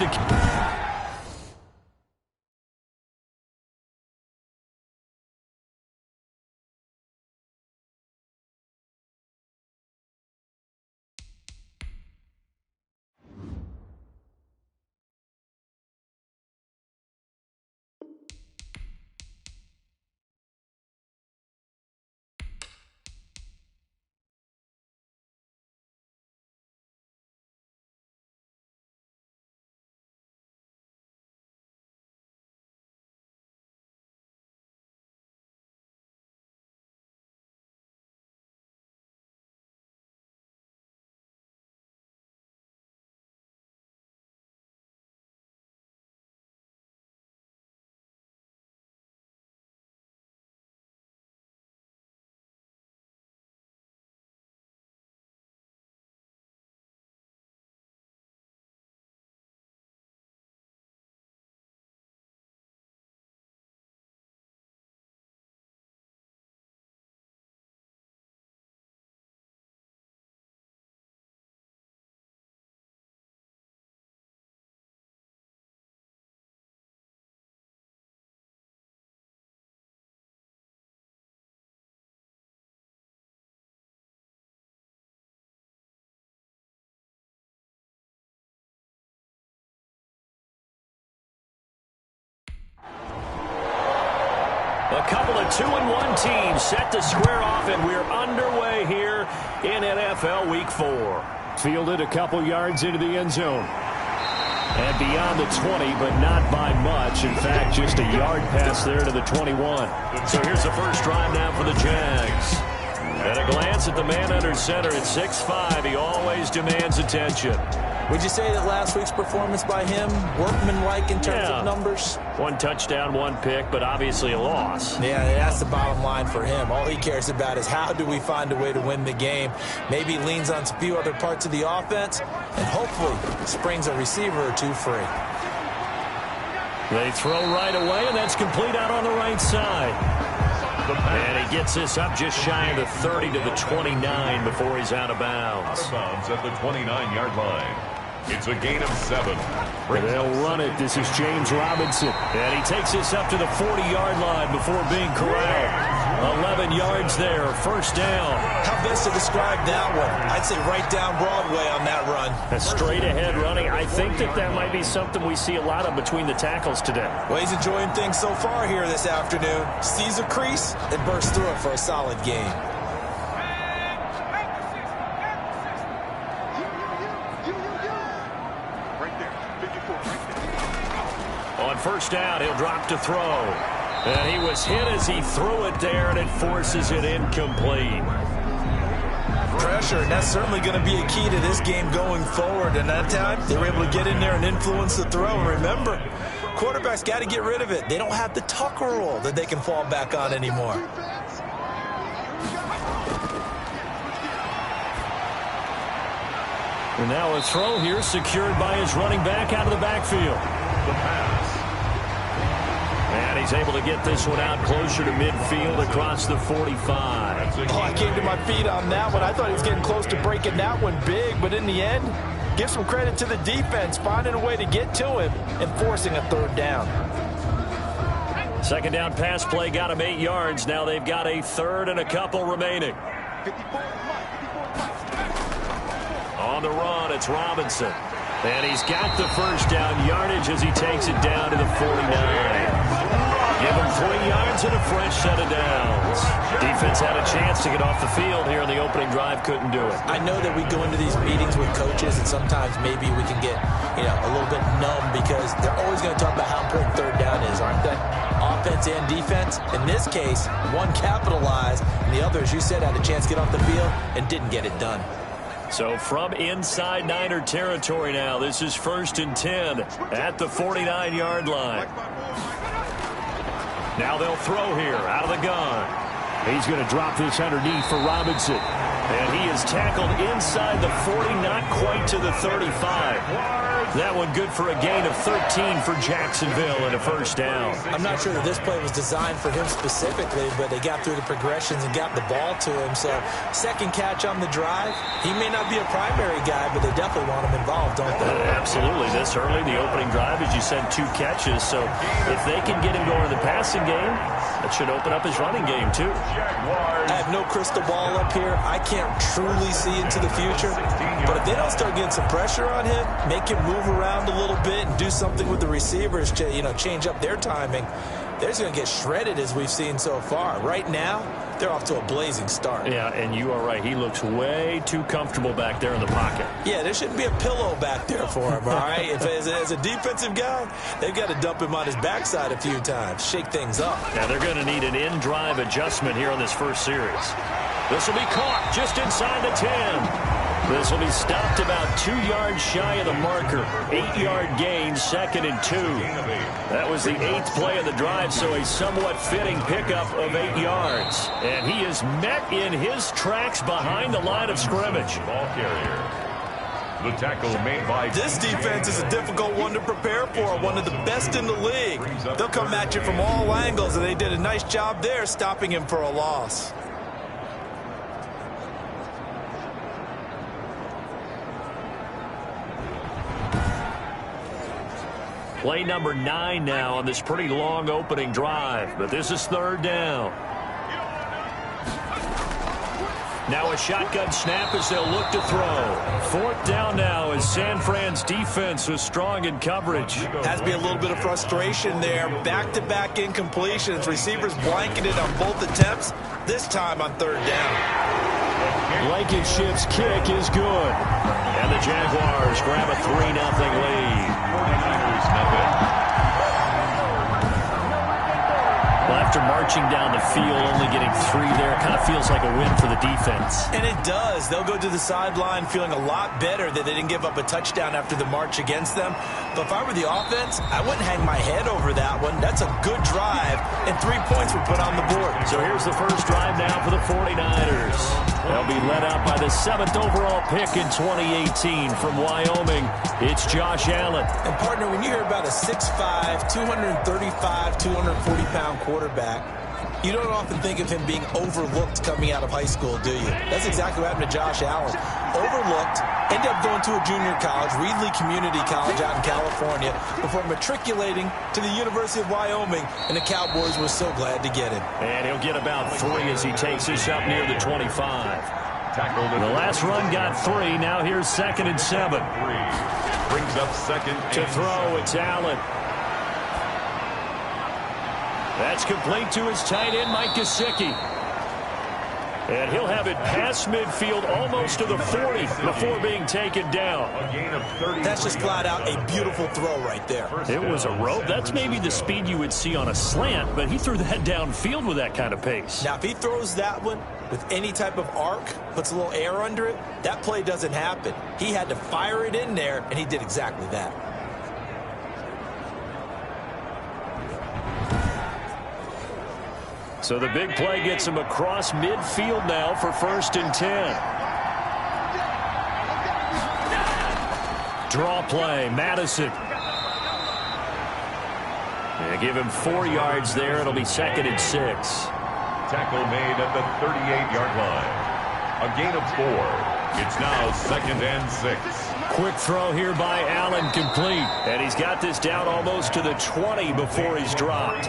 to... A couple of 2-1 teams set to square off, and we're underway here in NFL Week 4. Fielded a couple yards into the end zone. And beyond the 20, but not by much. In fact, just a yard pass there to the 21. So here's the first drive now for the Jags. At a glance at the man under center at 6'5", he always demands attention. Would you say that last week's performance by him, workmanlike in terms of numbers? 1 touchdown, 1 pick, but obviously a loss. Yeah, that's the bottom line for him. All he cares about is how do we find a way to win the game. Maybe leans on a few other parts of the offense, and hopefully springs a receiver or two free. They throw right away, and that's complete out on the right side. And he gets this up just shy of the 30 to the 29 before he's out of bounds. Out of bounds at the 29-yard line. It's a gain of 7. They'll run it. This is James Robinson. And he takes this up to the 40-yard line before being corralled. 11 yards there, first down. How best to describe that one? I'd say right down Broadway on that run. A straight-ahead running. I think that might be something we see a lot of between the tackles today. Well, he's enjoying things so far here this afternoon. Sees a crease and bursts through it for a solid game. On first down, he'll drop to throw. And he was hit as he threw it there, and it forces it incomplete. Pressure, and that's certainly going to be a key to this game going forward. And that time, they were able to get in there and influence the throw. And remember, quarterbacks got to get rid of it. They don't have the Tucker roll that they can fall back on anymore. And now a throw here secured by his running back out of the backfield. The pass. And he's able to get this one out closer to midfield across the 45. Oh, I came to my feet on that one. I thought he was getting close to breaking that one big, but in the end, give some credit to the defense, finding a way to get to him and forcing a third down. Second down pass play got him 8 yards. Now they've got a third and a couple remaining. On the run, it's Robinson. And he's got the first down yardage as he takes it down to the 49. Give him 3 yards and a fresh set of downs. Defense had a chance to get off the field here in the opening drive, couldn't do it. I know that we go into these meetings with coaches, and sometimes maybe we can get, a little bit numb because they're always going to talk about how important third down is, aren't they? Offense and defense. In this case, one capitalized, and the other, as you said, had a chance to get off the field and didn't get it done. So from inside Niner territory now, this is 1st and 10 at the 49-yard line. Now they'll throw here out of the gun. He's going to drop this underneath for Robinson. And he is tackled inside the 40, not quite to the 35. That one good for a gain of 13 for Jacksonville and a first down. I'm not sure that this play was designed for him specifically, but they got through the progressions and got the ball to him. So second catch on the drive. He may not be a primary guy, but they definitely want him involved, don't they? Absolutely. This early, the opening drive, as you said, 2 catches. So if they can get him going in the passing game, that should open up his running game too. I have no crystal ball up here. I can't truly see into the future. But if they don't start getting some pressure on him, make him move around a little bit and do something with the receivers, change up their timing, they're just going to get shredded as we've seen so far. Right now, they're off to a blazing start. Yeah, and you are right. He looks way too comfortable back there in the pocket. Yeah, there shouldn't be a pillow back there for him, all right? As a defensive guy, they've got to dump him on his backside a few times, shake things up. Now, they're going to need an in-drive adjustment here on this first series. This will be caught just inside the 10. This will be stopped about 2 yards shy of the marker. 8-yard gain, 2nd and 2. That was the 8th play of the drive, so a somewhat fitting pickup of 8 yards. And he is met in his tracks behind the line of scrimmage. Ball carrier. The tackle made by... This defense is a difficult one to prepare for, one of the best in the league. They'll come at you from all angles, and they did a nice job there stopping him for a loss. Play number 9 now on this pretty long opening drive, but this is 3rd down. Now a shotgun snap as they'll look to throw. 4th down now as San Fran's defense was strong in coverage. Has to be a little bit of frustration there. Back-to-back incompletions. Receivers blanketed on both attempts, this time on 3rd down. Blankenship's kick is good. And the Jaguars grab a 3-0 lead. 49ers nothing. Well, after marching down the field, only getting 3 there, kind of feels like a win for the defense. And it does. They'll go to the sideline feeling a lot better that they didn't give up a touchdown after the march against them. But if I were the offense, I wouldn't hang my head over that one. That's a good drive, and 3 points were put on the board. So here's the first drive now for the 49ers. They'll be led out by the 7th overall pick in 2018 from Wyoming. It's Josh Allen. And, partner, when you hear about a 6'5", 235, 240-pound quarterback, you don't often think of him being overlooked coming out of high school, do you? That's exactly what happened to Josh Allen. Overlooked, ended up going to a junior college, Reedley Community College out in California, before matriculating to the University of Wyoming, and the Cowboys were so glad to get him. And he'll get about 3 as he takes this up near the 25. Tackled. The last run got 3. Now here's 2nd and 7. Brings up 2nd To and throw, it's Allen. That's complete to his tight end, Mike Gesicki. And he'll have it past midfield almost to the 40 before being taken down. a gain of 30. That's just flat out a beautiful throw right there. It was a rope. That's maybe the speed you would see on a slant, but he threw that downfield with that kind of pace. Now, if he throws that one with any type of arc, puts a little air under it, that play doesn't happen. He had to fire it in there, and he did exactly that. So the big play gets him across midfield now for 1st and 10. Draw play, Madison. They give him 4 yards there. It'll be 2nd and 6. Tackle made at the 38-yard line. A gain of 4. It's now 2nd and 6. Quick throw here by Allen, complete. And he's got this down almost to the 20 before he's dropped.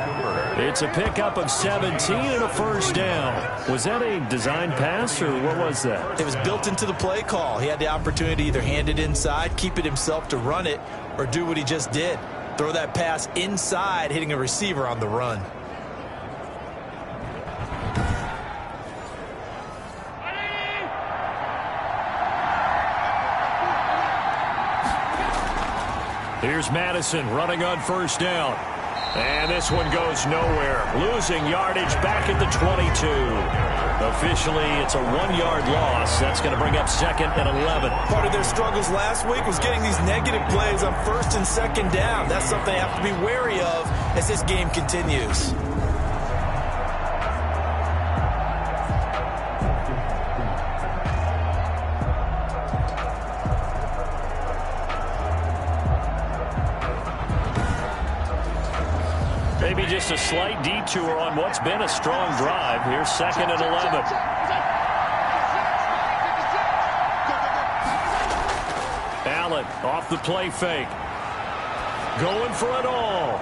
It's a pickup of 17 and a first down. Was that a design pass, or what was that? It was built into the play call. He had the opportunity to either hand it inside, keep it himself to run it, or do what he just did. Throw that pass inside, hitting a receiver on the run. Here's Madison running on first down. And this one goes nowhere. Losing yardage back at the 22. Officially, it's a 1-yard loss. That's going to bring up 2nd and 11. Part of their struggles last week was getting these negative plays on 1st and 2nd down. That's something they have to be wary of as this game continues. Maybe just a slight detour on what's been a strong drive. Here's 2nd and 11. Allen off the play fake. Going for it all.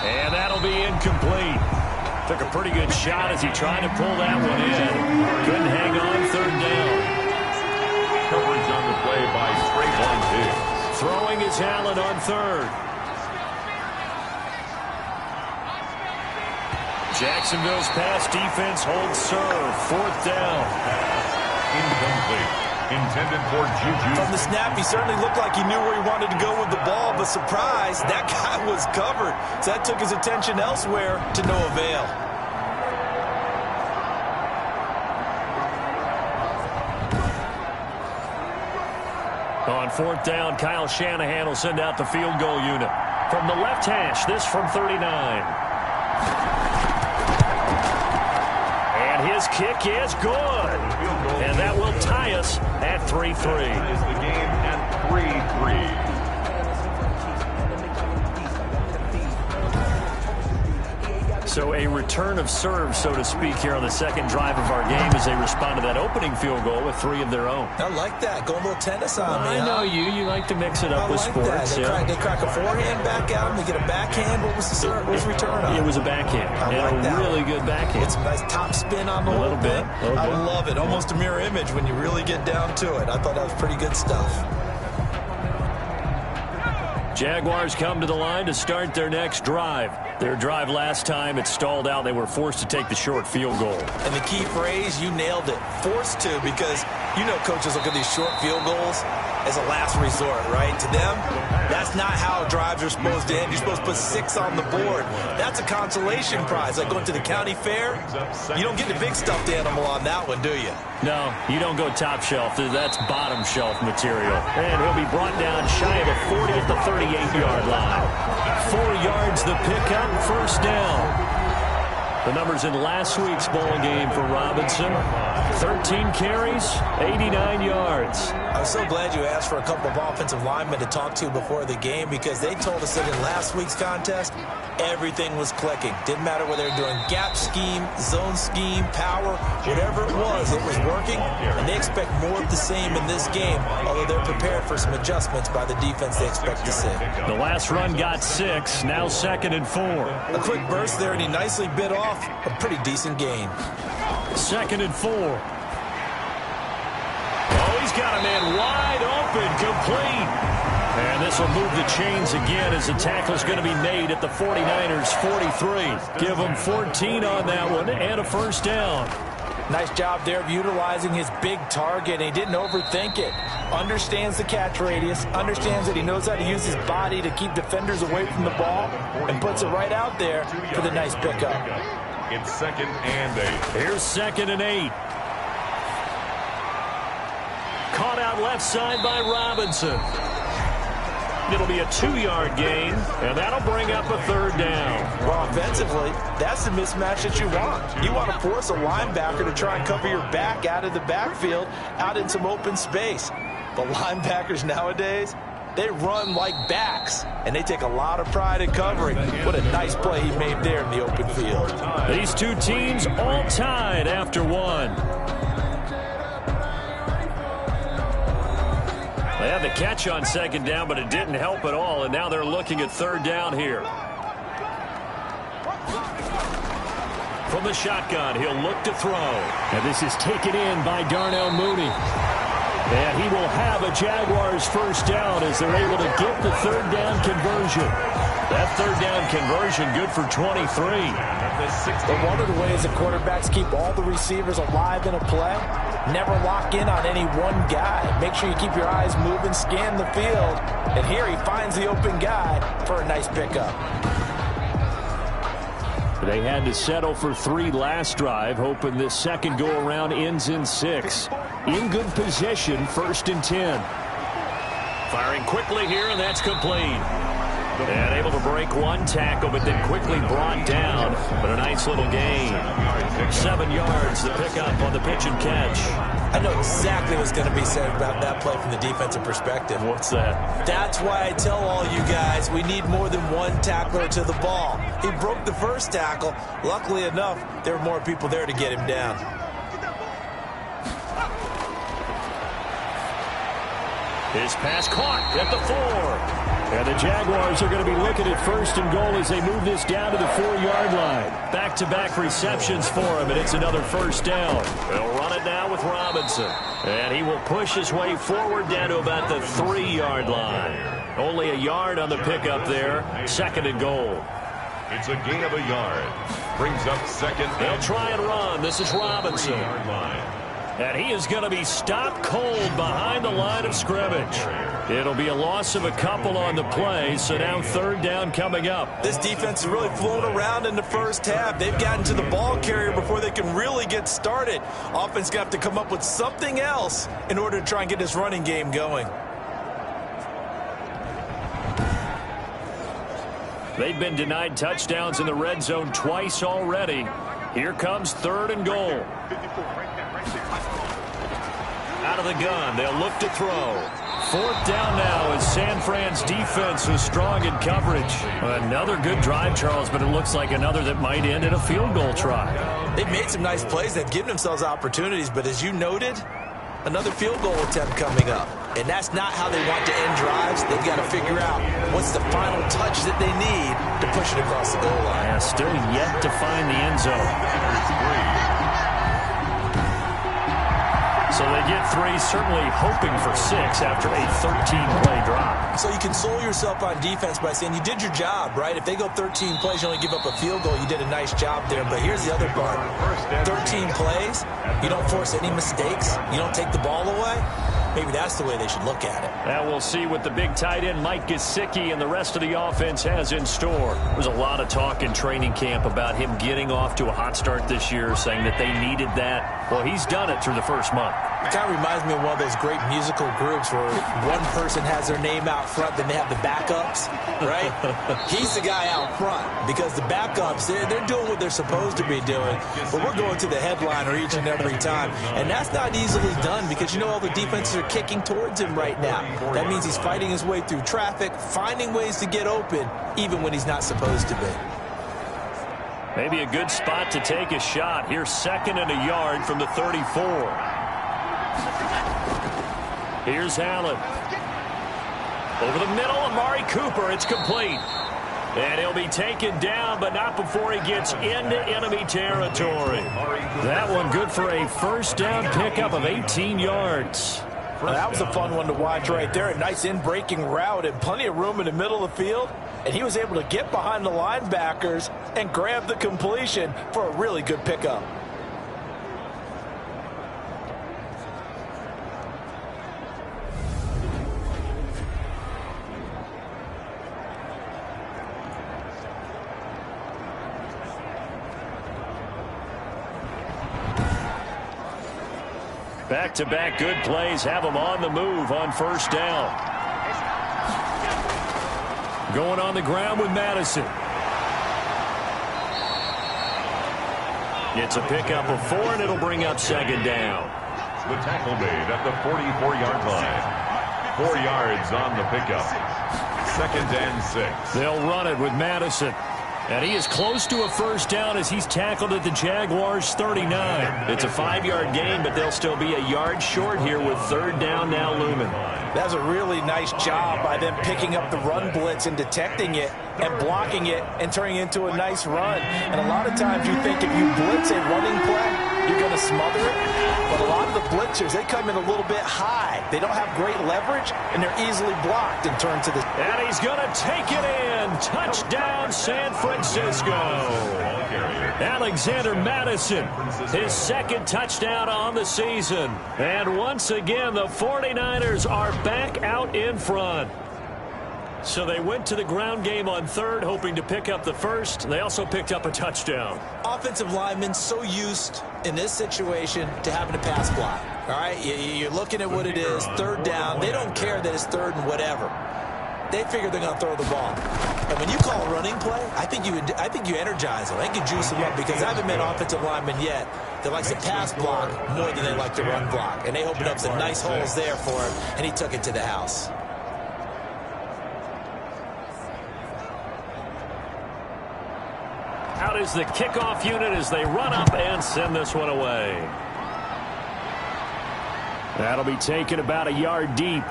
And that'll be incomplete. Took a pretty good shot as he tried to pull that one in. Couldn't hang on 3rd down. Coverage on the play by Trayvon Diggs. Throwing is Allen on 3rd. Jacksonville's pass defense holds serve. 4th down. Incomplete. Intended for Juju. From the snap, he certainly looked like he knew where he wanted to go with the ball, but surprise, that guy was covered. So that took his attention elsewhere to no avail. On 4th down, Kyle Shanahan will send out the field goal unit. From the left hash, this from 39. And his kick is good. And that will tie us at 3-3. Ties the game at 3-3. So a return of serve, so to speak, here on the 2nd drive of our game as they respond to that opening field goal with 3 of their own. I like that. Go a little tennis on me. I know you. You like to mix it up with sports. They crack a forehand back out. They get a backhand. What was the serve? What was the return on? It was a backhand. I like a really good backhand. It's a nice top spin on the whole thing. I love it. Almost a mirror image when you really get down to it. I thought that was pretty good stuff. Jaguars come to the line to start their next drive. Their drive last time, it stalled out. They were forced to take the short field goal. And the key phrase, you nailed it. Forced to, because you know coaches look at these short field goals as a last resort, right? To them, that's not how drives are supposed to end. You're supposed to put 6 on the board. That's a consolation prize. Like going to the county fair, you don't get the big stuffed animal on that one, do you? No, you don't go top shelf. That's bottom shelf material. And he'll be brought down shy of the 40 at the 38-yard line. 4 yards the pickup, 1st down. The numbers in last week's ball game for Robinson. 13 carries, 89 yards. I'm so glad you asked for a couple of offensive linemen to talk to before the game, because they told us that in last week's contest, everything was clicking. Didn't matter whether they were doing gap scheme, zone scheme, power, whatever it was working. And they expect more of the same in this game, although they're prepared for some adjustments by the defense they expect to see. The last run got 6, now 2nd and 4. A quick burst there, and he nicely bit off a pretty decent gain. 2nd and 4. Oh, he's got a man wide open, complete. And this will move the chains again as the tackle's going to be made at the 49ers 43. Give him 14 on that one and a 1st down. Nice job there of utilizing his big target. He didn't overthink it. Understands the catch radius. Understands that he knows how to use his body to keep defenders away from the ball. And puts it right out there for the nice pickup. It's 2nd and 8. Here's 2nd and 8. Caught out left side by Robinson. It'll be a 2-yard gain, and that'll bring up a 3rd down. Well, offensively, that's the mismatch that you want. You want to force a linebacker to try and cover your back out of the backfield, out in some open space. The linebackers nowadays, they run like backs, and they take a lot of pride in covering. What a nice play he made there in the open field. These two teams all tied after 1. They had the catch on 2nd down, but it didn't help at all, and now they're looking at 3rd down here. From the shotgun, he'll look to throw. And this is taken in by Darnell Mooney. And he will have a Jaguars 1st down as they're able to get the 3rd down conversion. That 3rd down conversion good for 23. But one of the ways that quarterbacks keep all the receivers alive in a play, never lock in on any one guy. Make sure you keep your eyes moving, scan the field. And here he finds the open guy for a nice pickup. They had to settle for 3 last drive, hoping this second go-around ends in 6. In good position, 1st and 10. Firing quickly here, and that's complete. And able to break one tackle, but then quickly brought down. But a nice little gain. 7 yards, the pickup on the pitch and catch. I know exactly what's going to be said about that play from the defensive perspective. What's that? That's why I tell all you guys we need more than one tackler to the ball. He broke the first tackle. Luckily enough, there were more people there to get him down. His pass caught at the 4. And the Jaguars are going to be looking at 1st and goal as they move this down to the 4-yard line. Back-to-back receptions for him, and it's another 1st down. They'll run it now with Robinson. And he will push his way forward down to about the 3-yard line. Only a yard on the pickup there. 2nd and goal. It's a gain of a yard. Brings up 2nd. They'll try and run. This is Robinson. And he is going to be stopped cold behind the line of scrimmage. It'll be a loss of a couple on the play, so now 3rd down coming up. This defense has really flown around in the first half. They've gotten to the ball carrier before they can really get started. Offense got to come up with something else in order to try and get this running game going. They've been denied touchdowns in the red zone twice already. Here comes 3rd and goal. Out of the gun, they'll look to throw. 4th down now as San Fran's defense is strong in coverage. Another good drive, Charles, but it looks like another that might end in a field goal try. They've made some nice plays. They've given themselves opportunities, but as you noted, another field goal attempt coming up. And that's not how they want to end drives. They've got to figure out what's the final touch that they need to push it across the goal line. Yeah, still yet to find the end zone. So they get 3, certainly hoping for 6 after a 13-play drive. So you console yourself on defense by saying you did your job, right? If they go 13 plays, you only give up a field goal, you did a nice job there. But here's the other part. 13 plays, you don't force any mistakes, you don't take the ball away. Maybe that's the way they should look at it. Now we'll see what the big tight end Mike Gesicki and the rest of the offense has in store. There's a lot of talk in training camp about him getting off to a hot start this year, saying that they needed that. Well, he's done it through the first month. It kind of reminds me of one of those great musical groups where one person has their name out front, then they have the backups, right? He's the guy out front because the backups, they're doing what they're supposed to be doing, but we're going to the headliner each and every time. And that's not easily done because, you know, all the defenses are kicking towards him right now. That means he's fighting his way through traffic, finding ways to get open, even when he's not supposed to be. Maybe a good spot to take a shot. Here's 2nd and a yard from the 34. Here's Allen. Over the middle, Amari Cooper. It's complete. And he'll be taken down, but not before he gets into enemy territory. That one good for a 1st down pickup of 18 yards. Well, that was a fun one to watch right there. A nice in-breaking route and plenty of room in the middle of the field. And he was able to get behind the linebackers and grab the completion for a really good pickup. Back-to-back good plays have them on the move on 1st down. Going on the ground with Madison. It's a pickup of 4, and it'll bring up 2nd down. The tackle made at the 44-yard line. 4 yards on the pickup. 2nd and 6. They'll run it with Madison. And he is close to a 1st down as he's tackled at the Jaguars' 39. It's a 5-yard gain, but they'll still be a yard short here with 3rd down now looming. That's a really nice job by them picking up the run blitz and detecting it and blocking it and turning it into a nice run. And a lot of times you think if you blitz a running play, you're going to smother it. But a lot of the blitzers, they come in a little bit high. They don't have great leverage, and they're easily blocked and turned to the... And he's going to take it in. Touchdown, San Francisco. Alexander Madison, his 2nd touchdown on the season. And once again, the 49ers are back out in front. So they went to the ground game on 3rd, hoping to pick up the 1st. They also picked up a touchdown. Offensive linemen so used in this situation to having to pass block. All right, you're looking at what it is, third down. They don't care that it's third and whatever. They figure they're going to throw the ball. And when you call a running play, I think you energize them. I think you juice them up because I haven't met offensive linemen yet that likes to pass block more than they like to run block. And they opened up some nice holes there for him, and he took it to the house. Out is the kickoff unit as they run up and send this one away. That'll be taken about a yard deep.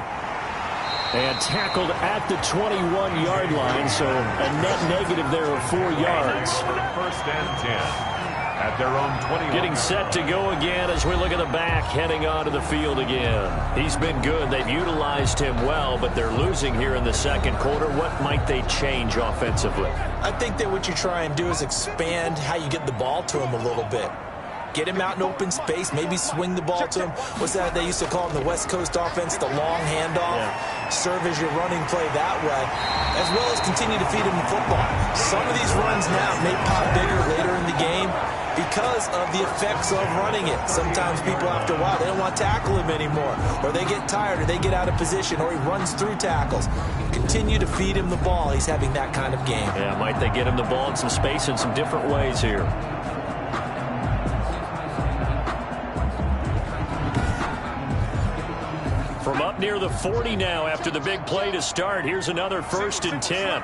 And tackled at the 21-yard line, so a net negative there of 4 yards. First and 10 at their own 20. Getting set to go again as we look at the back, heading onto the field again. He's been good. They've utilized him well, but they're losing here in the second quarter. What might they change offensively? I think that what you try and do is expand how you get the ball to him a little bit. Get him out in open space, maybe swing the ball to him. What's that they used to call in the West Coast offense, the long handoff? Yeah. Serve as your running play that way, as well as continue to feed him the football. Some of these runs now may pop bigger later in the game because of the effects of running it. Sometimes people, after a while, they don't want to tackle him anymore, or they get tired, or they get out of position, or he runs through tackles. Continue to feed him the ball. He's having that kind of game. Yeah, might they get him the ball in some space in some different ways here? From up near the 40 now after the big play to start. Here's another 1st and 10.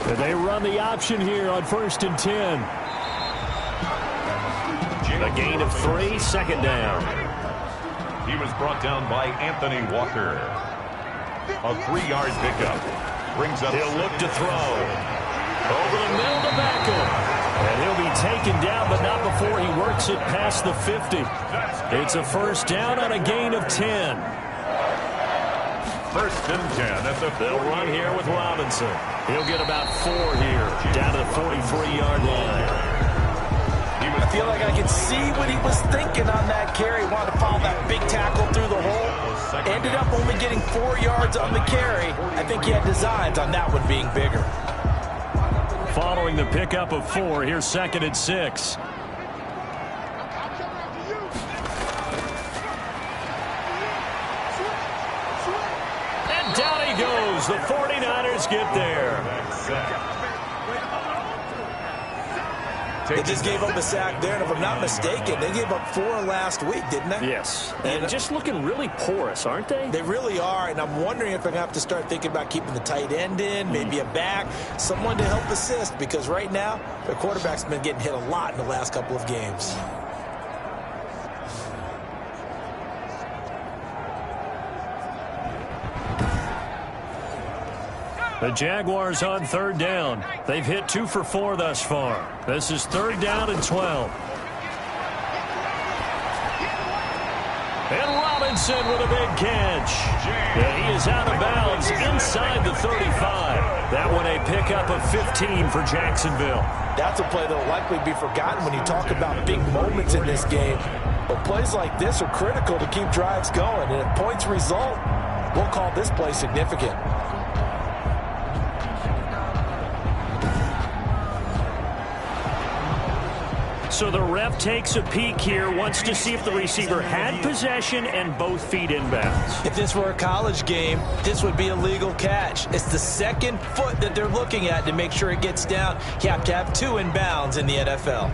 And they run the option here on 1st and 10. A gain of 3, second down. He was brought down by Anthony Walker. A 3-yard pickup. Brings up. He'll look to throw. Over the middle to Beckham. And he'll be taken down, but not before he works it past the 50. It's a first down on a gain of 10. First and 10 at the. They'll run here with Robinson. He'll get about 4 here, down to the 43-yard line. I feel like I can see what he was thinking on that carry. Wanted to follow that big tackle through the hole. Ended up only getting 4 yards on the carry. I think he had designs on that one being bigger. Following the pickup of 4, here's 2nd and 6. And down he goes. The 49ers get there. They just gave up a sack there, and if I'm not mistaken, they gave up 4 last week, didn't they? Yes. And just looking really porous, aren't they? They really are, and I'm wondering if I'm going to have to start thinking about keeping the tight end in, maybe a back, someone to help assist, because right now, their quarterback's been getting hit a lot in the last couple of games. The Jaguars on 3rd down. They've hit 2 for 4 thus far. This is 3rd down and 12. And Robinson with a big catch. And he is out of bounds inside the 35. That one a pickup of 15 for Jacksonville. That's a play that will likely be forgotten when you talk about big moments in this game. But plays like this are critical to keep drives going. And if points result, we'll call this play significant. So the ref takes a peek here, wants to see if the receiver had possession and both feet inbounds. If this were a college game, this would be a legal catch. It's the second foot that they're looking at to make sure it gets down. You have to have 2 inbounds in the NFL.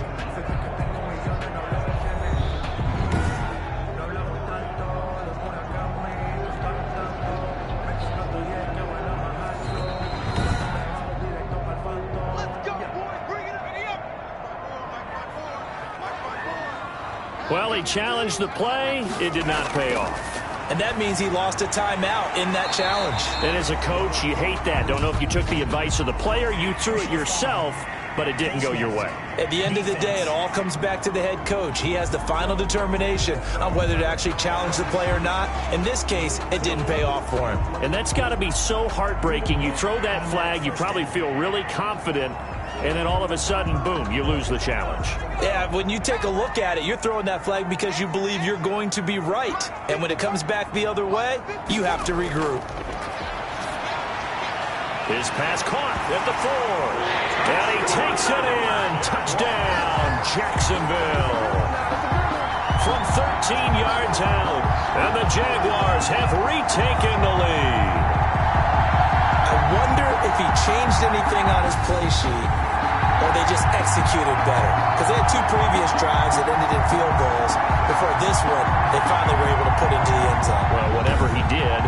Well, he challenged the play. It did not pay off. And that means he lost a timeout in that challenge. And as a coach, you hate that. Don't know if you took the advice of the player, you threw it yourself, but it didn't go your way. At the end of the day, it all comes back to the head coach. He has the final determination on whether to actually challenge the play or not. In this case, it didn't pay off for him. And that's got to be so heartbreaking. You throw that flag, you probably feel really confident, and then all of a sudden, boom, you lose the challenge. Yeah, when you take a look at it, you're throwing that flag because you believe you're going to be right. And when it comes back the other way, you have to regroup. His pass caught at the 4. And he takes it in. Touchdown, Jacksonville. from 13 yards out. And the Jaguars have retaken the lead. I wonder if he changed anything on his play sheet or they just executed better. Because they had 2 previous drives that ended in field goals. Before this one, they finally were able to put into the end zone. Well, whatever he did,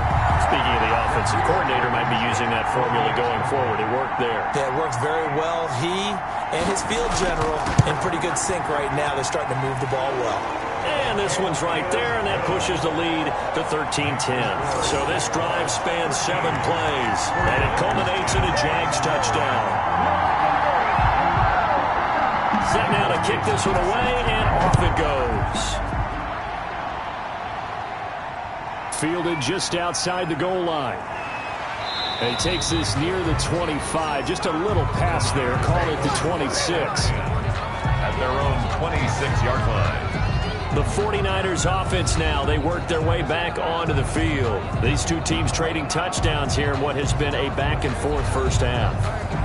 speaking of the offensive coordinator, might be using that formula going forward. It worked there. Yeah, it works very well. He and his field general in pretty good sync right now. They're starting to move the ball well. And this one's right there, and that pushes the lead to 13-10. So this drive spans 7 plays, and it culminates in a Jags touchdown. Set now to kick this one away, and off it goes. Fielded just outside the goal line. And he takes this near the 25. Just a little pass there. Call it the 26. At their own 26-yard line. The 49ers offense now. They work their way back onto the field. These 2 teams trading touchdowns here in what has been a back-and-forth first half.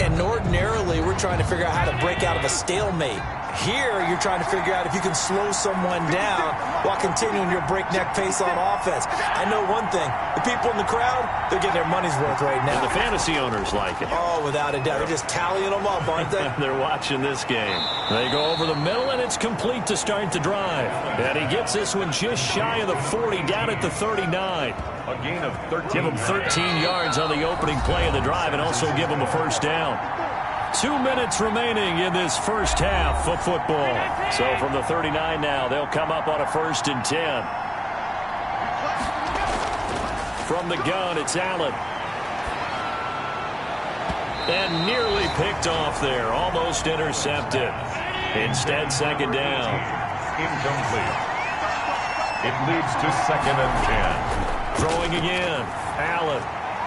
And ordinarily, we're trying to figure out how to break out of a stalemate. Here, you're trying to figure out if you can slow someone down while continuing your breakneck pace on offense. I know one thing. The people in the crowd, they're getting their money's worth right now. And the fantasy owners like it. Oh, without a doubt. They're just tallying them up, aren't they? They're watching this game. They go over the middle, and it's complete to start the drive. And he gets this one just shy of the 40, down at the 39. A gain of 13. Give him 13 yards on the opening play of the drive and also give him a first down. 2 minutes remaining in this first half of football. So from the 39 now, they'll come up on a 1st and 10. From the gun, it's Allen. And nearly picked off there. Almost intercepted. Instead, 2nd down. Incomplete. It leads to 2nd and 10. Throwing again. Allen.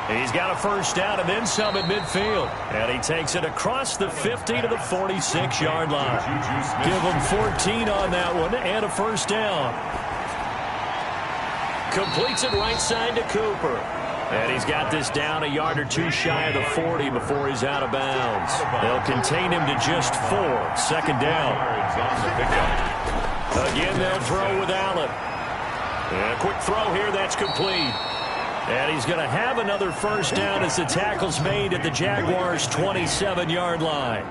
He's got a first down and then some at midfield. And he takes it across the 50 to the 46-yard line. Give him 14 on that one and a first down. Completes it right side to Cooper. And he's got this down a yard or 2 shy of the 40 before he's out of bounds. They'll contain him to just 4. 2nd down. Again, they'll throw with Allen. And a quick throw here, that's complete. And he's going to have another first down as the tackle's made at the Jaguars' 27-yard line.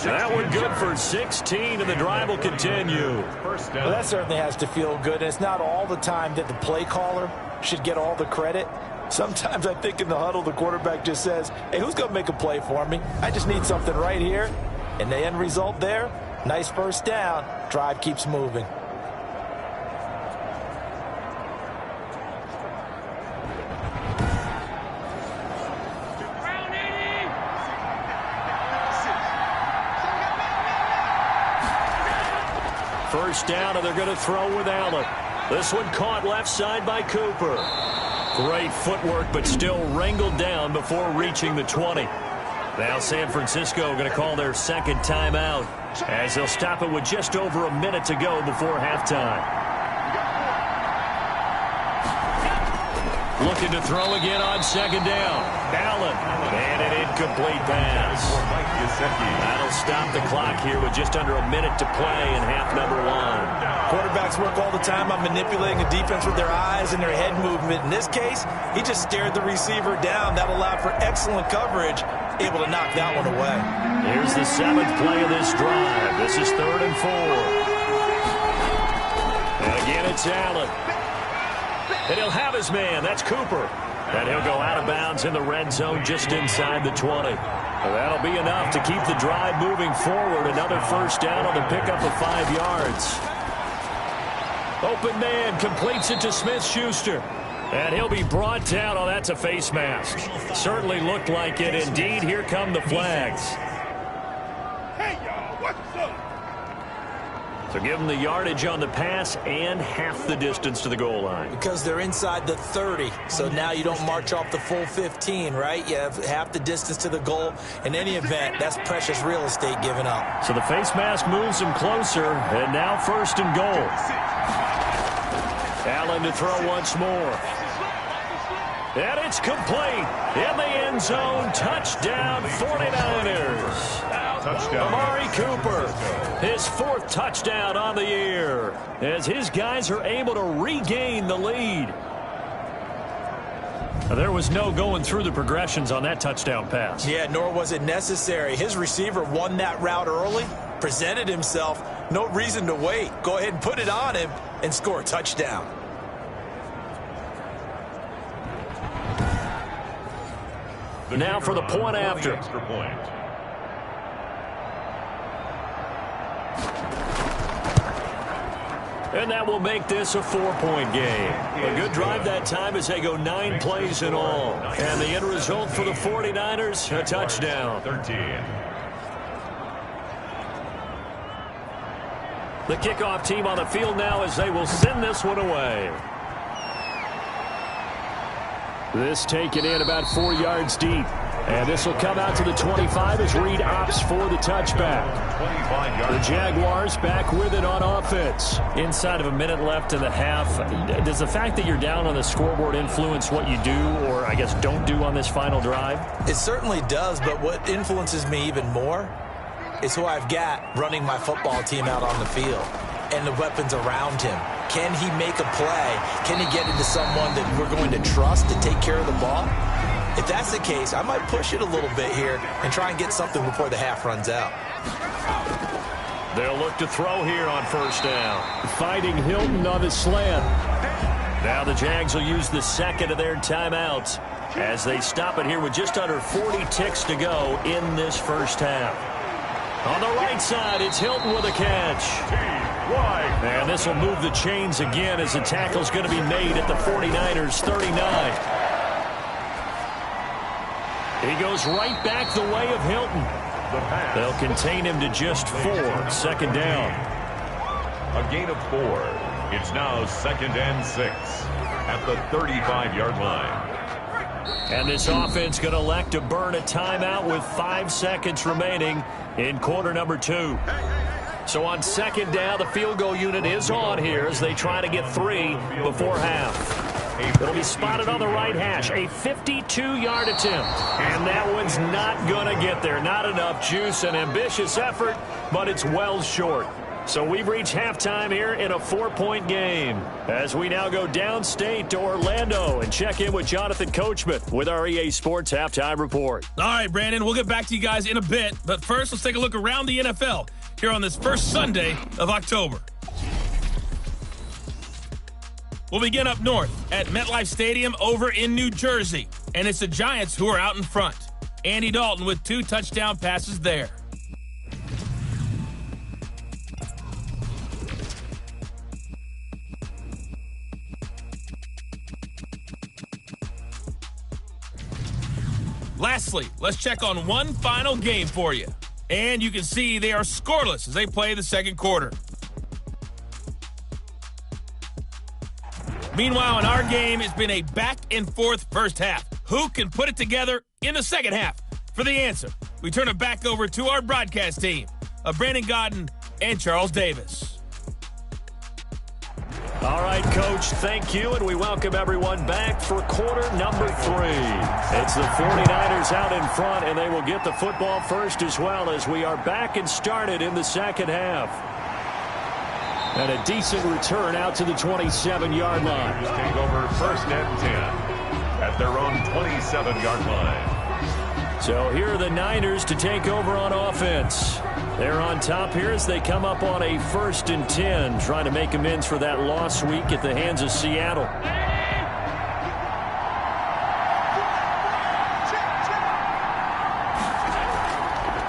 That one good for 16, and the drive will continue. Well, that certainly has to feel good. And it's not all the time that the play caller should get all the credit. Sometimes I think in the huddle, the quarterback just says, hey, who's going to make a play for me? I just need something right here. And the end result there, nice first down. Drive keeps moving. First down, and they're going to throw with Allen. This one caught left side by Cooper. Great footwork, but still wrangled down before reaching the 20. Now San Francisco going to call their 2nd timeout as they'll stop it with just over a minute to go before halftime. Looking to throw again on 2nd down. Allen, and an incomplete pass. That'll stop the clock here with just under a minute to play in half number 1. Quarterbacks work all the time on manipulating the defense with their eyes and their head movement. In this case, he just stared the receiver down. That allowed for excellent coverage, able to knock that one away. Here's the 7th play of this drive. This is 3rd and 4. And again, it's Allen. And he'll have his man. That's Cooper. And he'll go out of bounds in the red zone just inside the 20. Well, that'll be enough to keep the drive moving forward. Another first down on the pickup of 5 yards. Open man completes it to Smith-Schuster. And he'll be brought down. Oh, that's a face mask. Certainly looked like it. Indeed, here come the flags. Hey, y'all, what's up? So give them the yardage on the pass and half the distance to the goal line. Because they're inside the 30, so now you don't march off the full 15, right? You have half the distance to the goal. In any event, that's precious real estate given up. So the face mask moves him closer, and now 1st and goal. Allen to throw once more. And it's complete. In the end zone, touchdown 49ers. Touchdown. Amari Cooper, his 4th touchdown on the year, as his guys are able to regain the lead. There was no going through the progressions on that touchdown pass. Yeah, nor was it necessary. His receiver won that route early, presented himself. No reason to wait. Go ahead and put it on him and score a touchdown. Now for the point after. Extra point. And that will make this a 4-point game. A good drive that time as they go 9 plays in all. And the end result for the 49ers, a touchdown. 13. The kickoff team on the field now as they will send this one away. This taken in about 4 yards deep. And this will come out to the 25 as Reed opts for the touchback. The Jaguars back with it on offense. Inside of a minute left in the half, does the fact that you're down on the scoreboard influence what you do or, I guess, don't do on this final drive? It certainly does, but what influences me even more is who I've got running my football team out on the field and the weapons around him. Can he make a play? Can he get into someone that we're going to trust to take care of the ball? If that's the case, I might push it a little bit here and try and get something before the half runs out. They'll look to throw here on first down. Fighting Hilton on the slant. Now the Jags will use the second of their timeouts as they stop it here with just under 40 ticks to go in this first half. On the right side, it's Hilton with a catch. And this will move the chains again as the tackle's going to be made at the 49ers 39. He goes right back the way of Hilton. They'll contain him to just 4. Second down. A gain of 4. It's now 2nd and 6 at the 35-yard line. And this offense going to elect to burn a timeout with 5 seconds remaining in quarter number 2. So on second down, the field goal unit is on here as they try to get 3 before half. It'll be spotted on the right hash. A 52-yard attempt. And that one's not going to get there. Not enough juice. An ambitious effort, but it's well short. So we've reached halftime here in a 4-point game as we now go downstate to Orlando and check in with Jonathan Coachman with our EA Sports Halftime Report. All right, Brandon, we'll get back to you guys in a bit. But first, let's take a look around the NFL here on this first Sunday of October. We'll begin up north at MetLife Stadium over in New Jersey. And it's the Giants who are out in front. Andy Dalton with 2 touchdown passes there. Lastly, let's check on one final game for you. And you can see they are scoreless as they play the second quarter. Meanwhile, in our game, it's been a back-and-forth first half. Who can put it together in the second half? For the answer, we turn it back over to our broadcast team of Brandon Godden and Charles Davis. All right, Coach, thank you, and we welcome everyone back for quarter number 3. It's the 49ers out in front, and they will get the football first as well as we are back and started in the second half. And a decent return out to the 27-yard line. Take over 1st and 10 at their own 27-yard line. So here are the Niners to take over on offense. They're on top here as they come up on a 1st and 10, trying to make amends for that lost week at the hands of Seattle.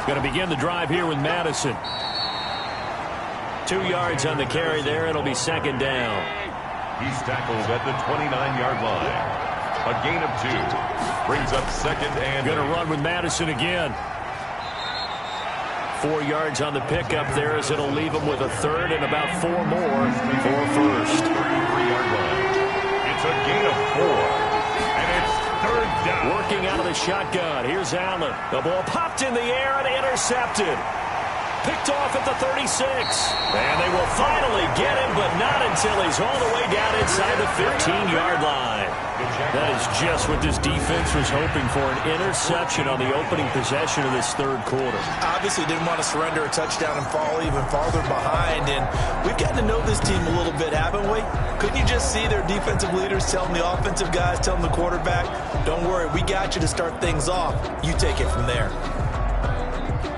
Going to begin the drive here with Madison. 2 yards on the carry there. It'll be second down. He's tackled at the 29-yard line. A gain of 2. Brings up 2nd and Going to run with Madison again. 4 yards on the pickup there as it'll leave him with a 3rd and about 4 more for first. 33-yard line. It's a gain of 4. And it's 3rd down. Working out of the shotgun. Here's Allen. The ball popped in the air and intercepted. picked off at the 36. And they will finally get him, but not until he's all the way down inside the 15-yard line. That is just what this defense was hoping for, an interception on the opening possession of this third quarter. Obviously didn't want to surrender a touchdown and fall even farther behind, and we've gotten to know this team a little bit, haven't we? Couldn't you just see their defensive leaders telling the offensive guys, telling the quarterback, don't worry, we got you to start things off. You take it from there.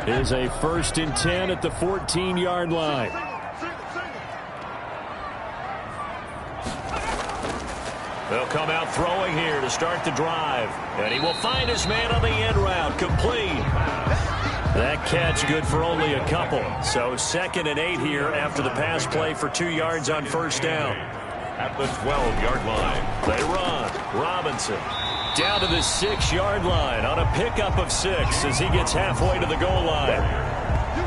It is a 1st and 10 at the 14-yard line. They'll come out throwing here to start the drive. And he will find his man on the end route. Complete. That catch good for only a couple. So 2nd and 8 here after the pass play for 2 yards on 1st down. At the 12-yard line. They run. Robinson down to the 6-yard line on a pickup of 6 as he gets halfway to the goal line.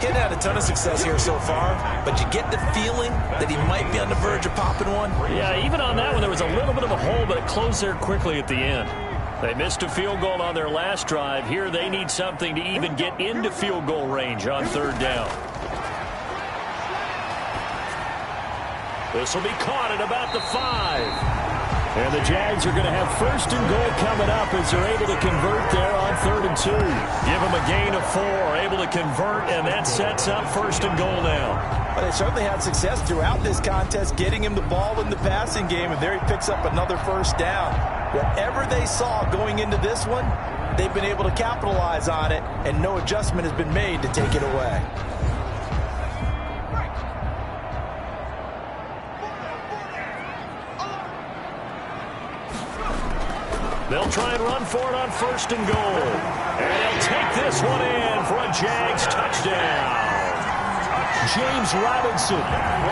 Getting had a ton of success here so far, but you get the feeling that he might be on the verge of popping one. Yeah, even on that one, there was a little bit of a hole, but it closed there quickly at the end. They missed a field goal on their last drive. Here they need something to even get into field goal range on 3rd down. This will be caught at about the 5. And the Jags are going to have 1st and goal coming up as they're able to convert there on 3rd and 2. Give them a gain of 4, able to convert, and that sets up 1st and goal now. Well, they certainly had success throughout this contest, getting him the ball in the passing game, and there he picks up another 1st down. Whatever they saw going into this one, they've been able to capitalize on it, and no adjustment has been made to take it away. They'll try and run for it on 1st and goal. And he'll take this one in for a Jags touchdown. James Robinson,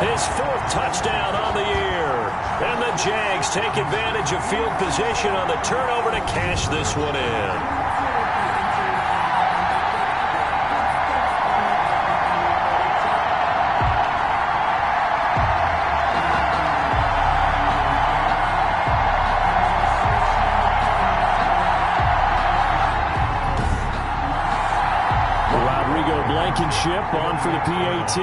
his 4th touchdown on the year. And the Jags take advantage of field position on the turnover to cash this one in. Blankenship on for the PAT.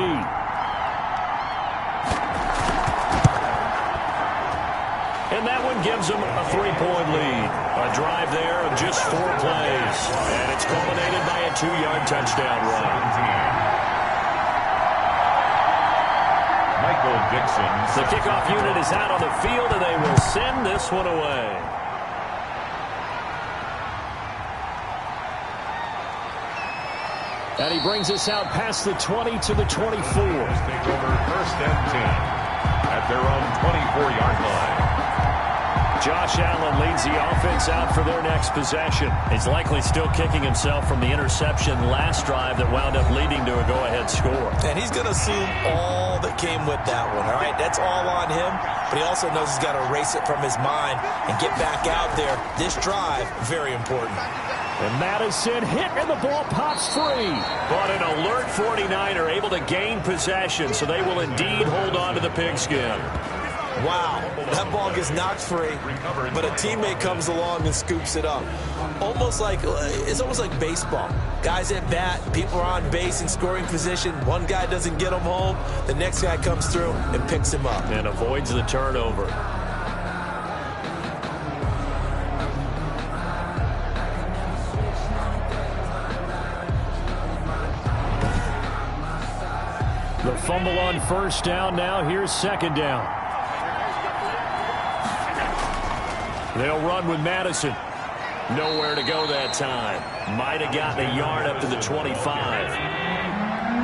And that one gives them a 3-point lead. A drive there of just 4 plays. And it's culminated by a 2-yard touchdown run. Michael Dixon. The kickoff unit is out on the field, and they will send this one away. And he brings us out past the 20 to the 24. Take over 1st and 10 at their own 24-yard line. Josh Allen leads the offense out for their next possession. He's likely still kicking himself from the interception last drive that wound up leading to a go-ahead score. And he's going to assume all that came with that one, all right? That's all on him, but he also knows he's got to erase it from his mind and get back out there. This drive, very important. And Madison hit, and the ball pops free. But an alert 49er able to gain possession, so they will indeed hold on to the pigskin. Wow, that ball gets knocked free, but a teammate comes along and scoops it up. It's almost like baseball. Guys at bat, people are on base in scoring position. One guy doesn't get him home, the next guy comes through and picks him up. And avoids the turnover. The fumble on 1st down. Now here's 2nd down. They'll run with Madison. Nowhere to go that time. Might have gotten a yard up to the 25.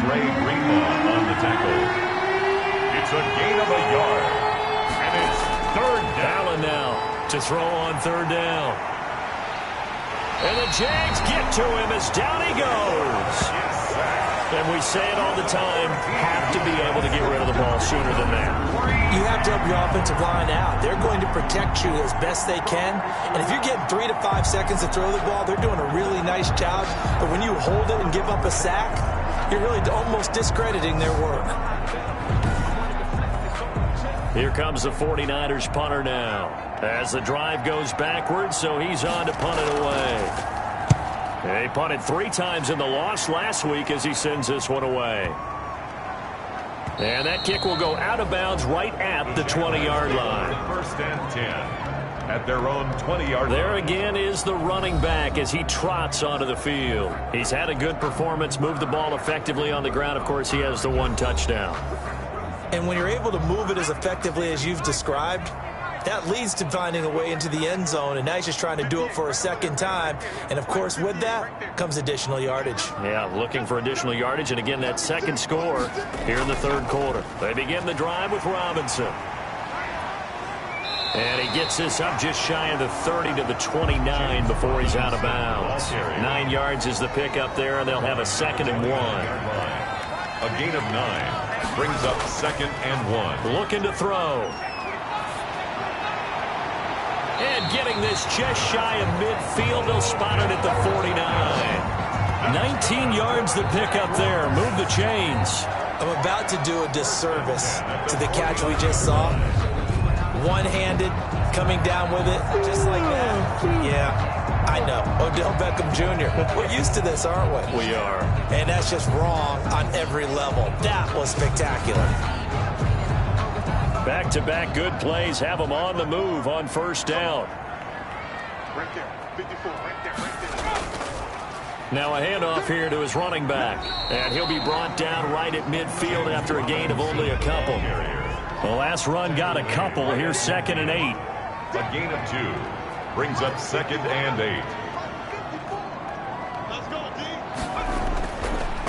Dre Greenlaw on the tackle. It's a gain of a yard. And it's 3rd down. Allen now to throw on 3rd down. And the Jags get to him as down he goes. And we say it all the time, have to be able to get rid of the ball sooner than that. You have to help your offensive line out. They're going to protect you as best they can. And if you're getting 3 to 5 seconds to throw the ball, they're doing a really nice job. But when you hold it and give up a sack, you're really almost discrediting their work. Here comes the 49ers punter now. As the drive goes backwards, so he's on to punt it away. He punted 3 times in the loss last week as he sends this one away. And that kick will go out of bounds right at the 20-yard line. First and 10 at their own 20-yard line. There again is the running back as he trots onto the field. He's had a good performance, moved the ball effectively on the ground. Of course, he has the 1 touchdown. And when you're able to move it as effectively as you've described, that leads to finding a way into the end zone, and now he's just trying to do it for a second time. And, of course, with that comes additional yardage. Yeah, looking for additional yardage, and again, that second score here in the third quarter. They begin the drive with Robinson. And he gets this up just shy of the 30 to the 29 before he's out of bounds. 9 yards is the pickup there, and they'll have a 2nd and 1. A gain of 9 brings up 2nd and 1. Looking to throw. And getting this just shy of midfield. They'll spot it at the 49. 19 yards the pickup there. Move the chains. I'm about to do a disservice to the catch we just saw. One-handed, coming down with it, just like that. Yeah, I know. Odell Beckham Jr. We're used to this, aren't we? We are. And that's just wrong on every level. That was spectacular. Back-to-back good plays have them on the move on first down. Right there. 54. Right there. Now a handoff here to his running back. And he'll be brought down right at midfield after a gain of only a couple. The last run got a couple. Here's 2nd and 8. A gain of 2 brings up 2nd and 8.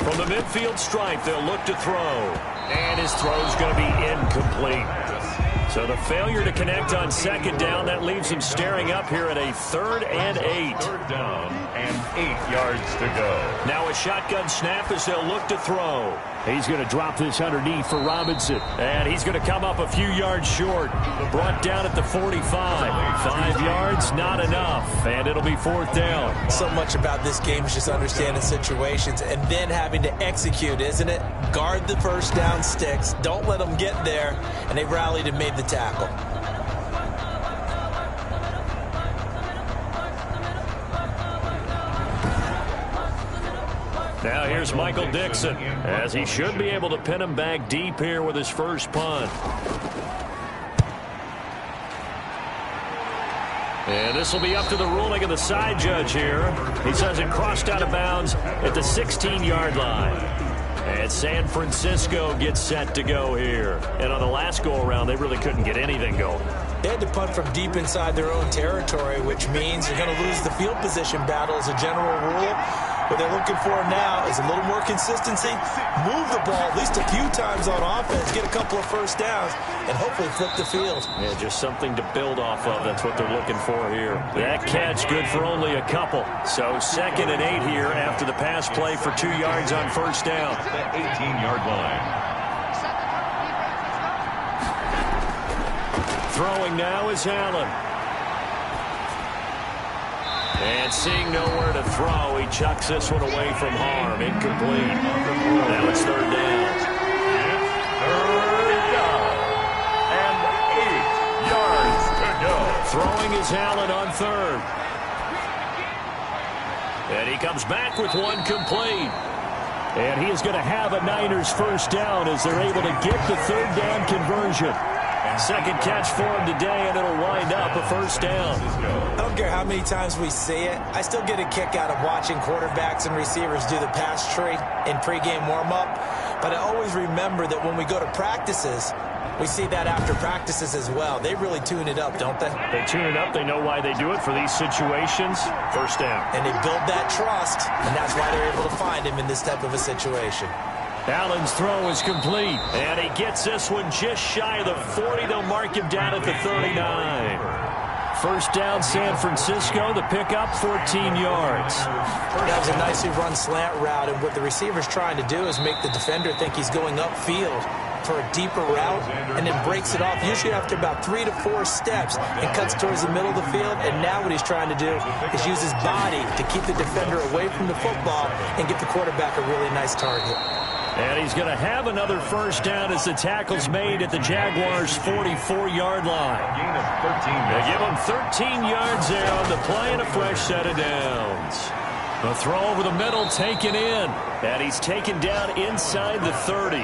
From the midfield stripe, they'll look to throw. And his throw's going to be incomplete. So the failure to connect on 2nd down, that leaves him staring up here at a 3rd and 8. 3rd down and 8 yards to go. Now a shotgun snap as they'll look to throw. He's going to drop this underneath for Robinson. And he's going to come up a few yards short. Brought down at the 45. 5 yards, not enough. And it'll be 4th down. So much about this game is just understanding situations and then having to execute, isn't it? Guard the first down sticks. Don't let them get there. And they rallied and made the tackle. Now here's Michael Dixon, as he should be able to pin him back deep here with his first punt. And this will be up to the ruling of the side judge here. He says it crossed out of bounds at the 16-yard line. And San Francisco gets set to go here. And on the last go-around, they really couldn't get anything going. They had to punt from deep inside their own territory, which means you're going to lose the field position battle as a general rule. What they're looking for now is a little more consistency, move the ball at least a few times on offense, get a couple of first downs, and hopefully flip the field. Yeah, just something to build off of. That's what they're looking for here. That catch good for only a couple. So 2nd and 8 here after the pass play for 2 yards on first down. That 18-yard line. Throwing now is Allen. And seeing nowhere to throw, he chucks this one away from harm. Incomplete. Now it's 3rd down. It's 3rd down. And 8 yards to go. Throwing is Allen on 3rd. And he comes back with one complete. And he is going to have a Niners first down as they're able to get the 3rd down conversion. Second catch for him today, and it'll wind up a first down. I don't care how many times we see it. I still get a kick out of watching quarterbacks and receivers do the pass tree in pregame warm-up. But I always remember that when we go to practices, we see that after practices as well. They really tune it up, don't they? They tune it up. They know why they do it for these situations. First down. And they build that trust, and that's why they're able to find him in this type of a situation. Allen's throw is complete, and he gets this one just shy of the 40. They'll mark him down at the 39. First down, San Francisco. The pickup, 14 yards. That was a nicely run slant route, and what the receiver's trying to do is make the defender think he's going upfield for a deeper route, and then breaks it off, usually after about 3 to 4 steps, and cuts towards the middle of the field. And now what he's trying to do is use his body to keep the defender away from the football and give the quarterback a really nice target. And he's going to have another first down as the tackle's made at the Jaguars' 44-yard line. Gain of 13. They give him 13 yards there on the play and a fresh set of downs. A throw over the middle taken in. And he's taken down inside the 30.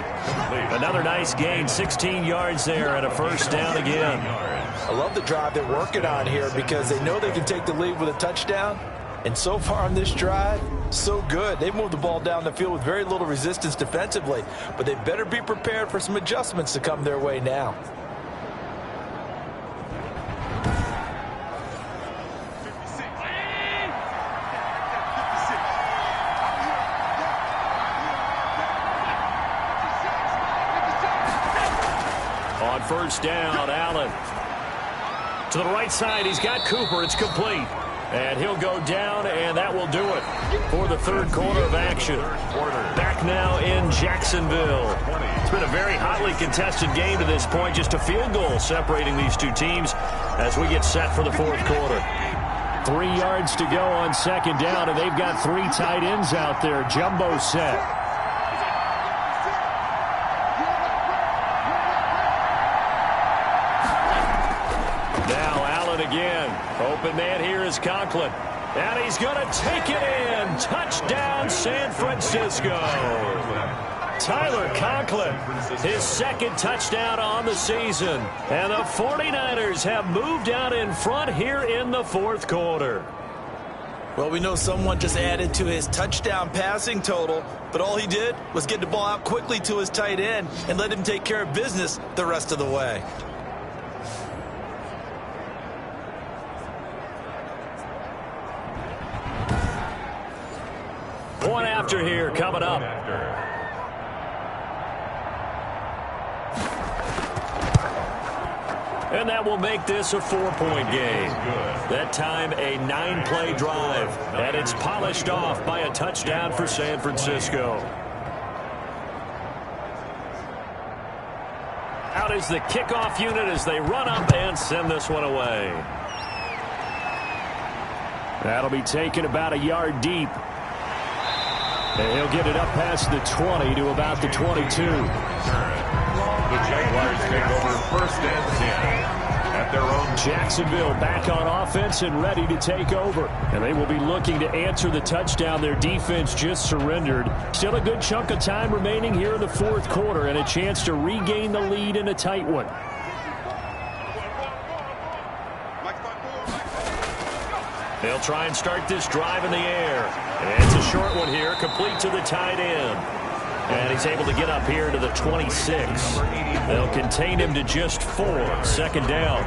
Another nice gain, 16 yards there and a first down again. I love the drive they're working on here because they know they can take the lead with a touchdown. And so far on this drive, so good. They've moved the ball down the field with very little resistance defensively. But they better be prepared for some adjustments to come their way now. On first down, Allen. To the right side, he's got Cooper. It's complete. And he'll go down, and that will do it for the third quarter of action. Back now in Jacksonville. It's been a very hotly contested game to this point. Just a field goal separating these two teams as we get set for the fourth quarter. 3 yards to go on second down, and they've got 3 tight ends out there. Jimbo set. Now Allen again. Open man here is Conklin. And he's going to take it in. Touchdown, San Francisco. Tyler Conklin, his second touchdown on the season. And the 49ers have moved out in front here in the fourth quarter. Well, we know someone just added to his touchdown passing total, but all he did was get the ball out quickly to his tight end and let him take care of business the rest of the way. One after here coming up. And that will make this a 4-point game. That time a 9-play drive. And it's polished off by a touchdown for San Francisco. Out is the kickoff unit as they run up and send this one away. That'll be taken about a yard deep. And he'll get it up past the 20 to about the 22. The Jaguars take over first and 10 at their own. Jacksonville back on offense and ready to take over. And they will be looking to answer the touchdown their defense just surrendered. Still a good chunk of time remaining here in the fourth quarter and a chance to regain the lead in a tight one. They'll try and start this drive in the air. And it's a short one here, complete to the tight end. And he's able to get up here to the 26. They'll contain him to just 4. Second down.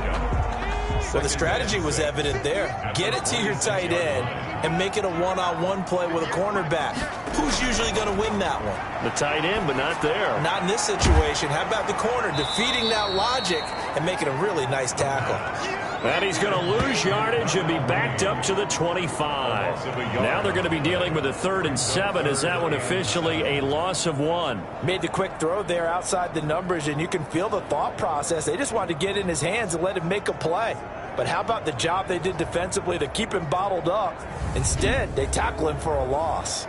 Well, the strategy was evident there. Get it to your tight end and make it a one-on-one play with a cornerback. Who's usually going to win that one? The tight end, but not there. Not in this situation. How about the corner defeating that logic and making a really nice tackle? And he's going to lose yardage and be backed up to the 25. Now they're going to be dealing with a 3rd and 7 as that one officially a loss of 1. Made the quick throw there outside the numbers, and you can feel the thought process. They just wanted to get in his hands and let him make a play. But how about the job they did defensively to keep him bottled up? Instead, they tackle him for a loss.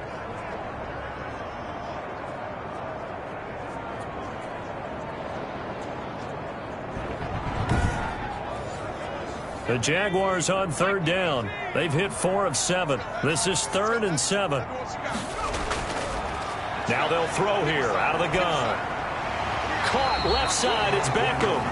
The Jaguars on 3rd down. They've hit 4 of 7. This is 3rd and 7. Now they'll throw here out of the gun. Caught left side. It's Beckham.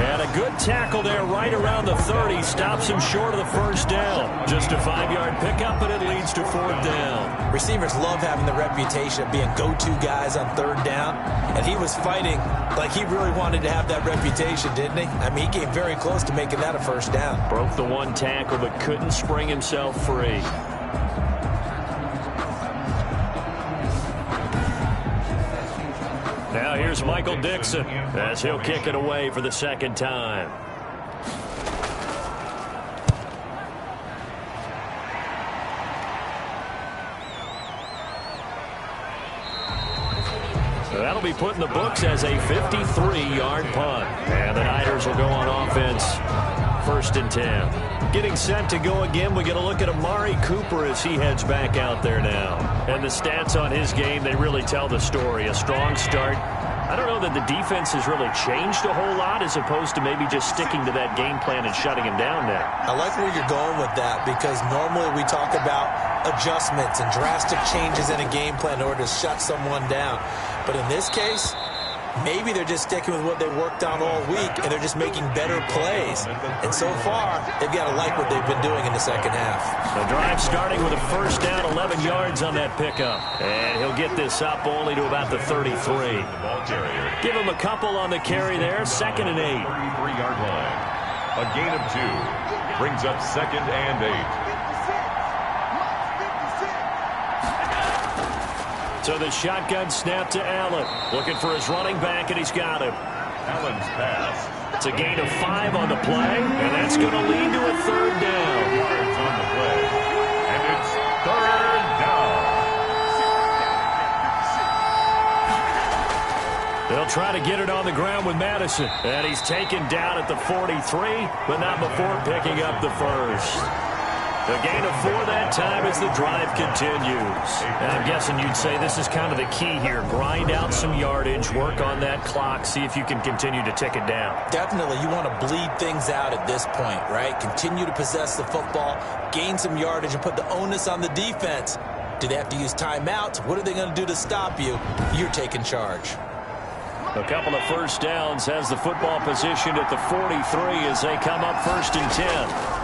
And a good tackle there right around the 30. Stops him short of the first down. Just a 5-yard pickup, and it leads to 4th down. Receivers love having the reputation of being go-to guys on 3rd down. And he was fighting like he really wanted to have that reputation, didn't he? I mean, he came very close to making that a first down. Broke the one tackle, but couldn't spring himself free. Now here's Michael Dixon as he'll kick it away for the second time. So that'll be put in the books as a 53-yard punt. And the Niners will go on offense. 1st and 10. Getting set to go again, we get a look at Amari Cooper as he heads back out there now. And the stats on his game, they really tell the story. A strong start. I don't know that the defense has really changed a whole lot as opposed to maybe just sticking to that game plan and shutting him down now. I like where you're going with that because normally we talk about adjustments and drastic changes in a game plan in order to shut someone down. But in this case, maybe they're just sticking with what they worked on all week, and they're just making better plays. And so far, they've got to like what they've been doing in the second half. The drive starting with a first down, 11 yards on that pickup. And he'll get this up only to about the 33. Give him a couple on the carry there, 2nd and 8. 33-yard line. A gain of 2 brings up 2nd and 8. So the shotgun snap to Allen. Looking for his running back, and he's got him. Allen's pass. It's a gain of 5 on the play, and that's going to lead to a 3rd down. Yards on the play. And it's 3rd down. They'll try to get it on the ground with Madison. And he's taken down at the 43, but not before picking up the first. The gain of 4 that time as the drive continues. And I'm guessing you'd say this is kind of the key here. Grind out some yardage, work on that clock, see if you can continue to tick it down. Definitely. You want to bleed things out at this point, right? Continue to possess the football, gain some yardage, and put the onus on the defense. Do they have to use timeouts? What are they going to do to stop you? You're taking charge. A couple of first downs has the football positioned at the 43 as they come up 1st and 10.